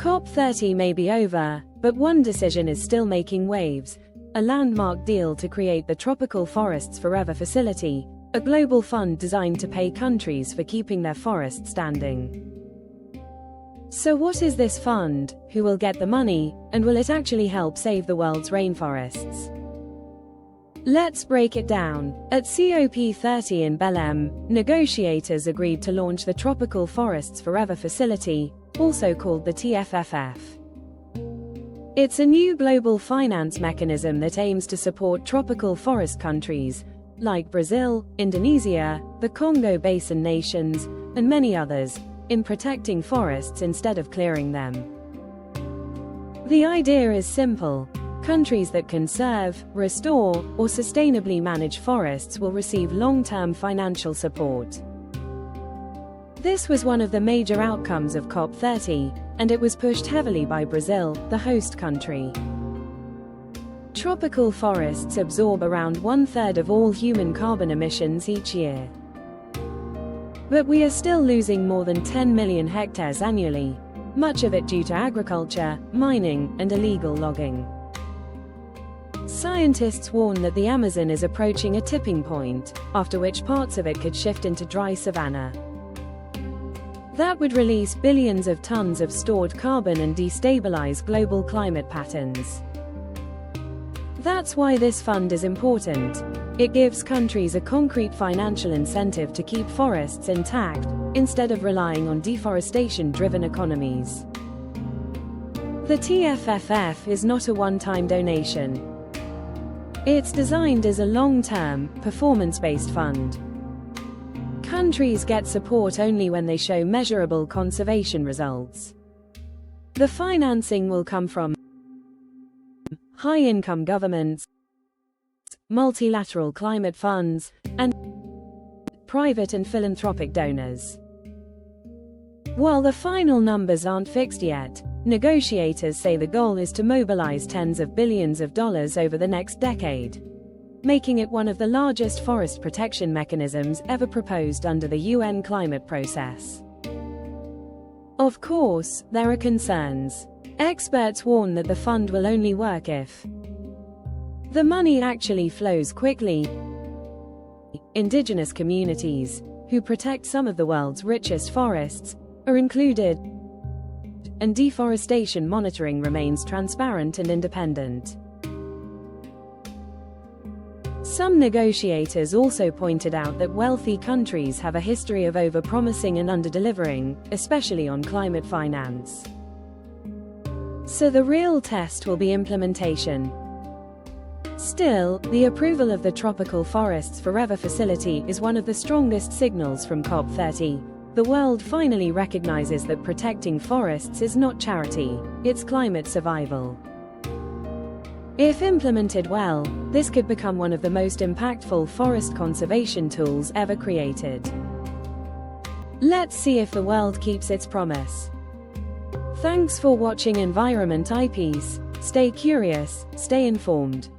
COP30 may be over, but one decision is still making waves: a landmark deal to create the Tropical Forests Forever facility, a global fund designed to pay countries for keeping their forests standing. So what is this fund, who will get the money, and will it actually help save the world's rainforests? Let's break it down. At COP30 in Belém, negotiators agreed to launch the Tropical Forests Forever facility, also called the TFFF. It's a new global finance mechanism that aims to support tropical forest countries, like Brazil, Indonesia, the Congo Basin nations, and many others, in protecting forests instead of clearing them. The idea is simple. Countries that conserve, restore, or sustainably manage forests will receive long-term financial support. This was one of the major outcomes of COP30, and it was pushed heavily by Brazil, the host country. Tropical forests absorb around 1/3 of all human carbon emissions each year. But we are still losing more than 10 million hectares annually, much of it due to agriculture, mining, and illegal logging. Scientists warn that the Amazon is approaching a tipping point, after which parts of it could shift into dry savanna. That would release billions of tons of stored carbon and destabilize global climate patterns. That's why this fund is important. It gives countries a concrete financial incentive to keep forests intact, instead of relying on deforestation-driven economies. The TFFF is not a one-time donation. It's designed as a long-term, performance-based fund. Countries get support only when they show measurable conservation results. The financing will come from high-income governments, multilateral climate funds, and private and philanthropic donors. While the final numbers aren't fixed yet, negotiators say the goal is to mobilize tens of billions of dollars over the next decade, making it one of the largest forest protection mechanisms ever proposed under the UN climate process. Of course, there are concerns. Experts warn that the fund will only work if the money actually flows quickly. Indigenous communities, who protect some of the world's richest forests, are included, and deforestation monitoring remains transparent and independent. Some negotiators also pointed out that wealthy countries have a history of over-promising and under-delivering, especially on climate finance. So the real test will be implementation. Still, the approval of the Tropical Forests Forever facility is one of the strongest signals from COP30. The world finally recognizes that protecting forests is not charity, it's climate survival. If implemented well, this could become one of the most impactful forest conservation tools ever created. Let's see if the world keeps its promise. Thanks for watching Environment Eyepiece. Stay curious, stay informed.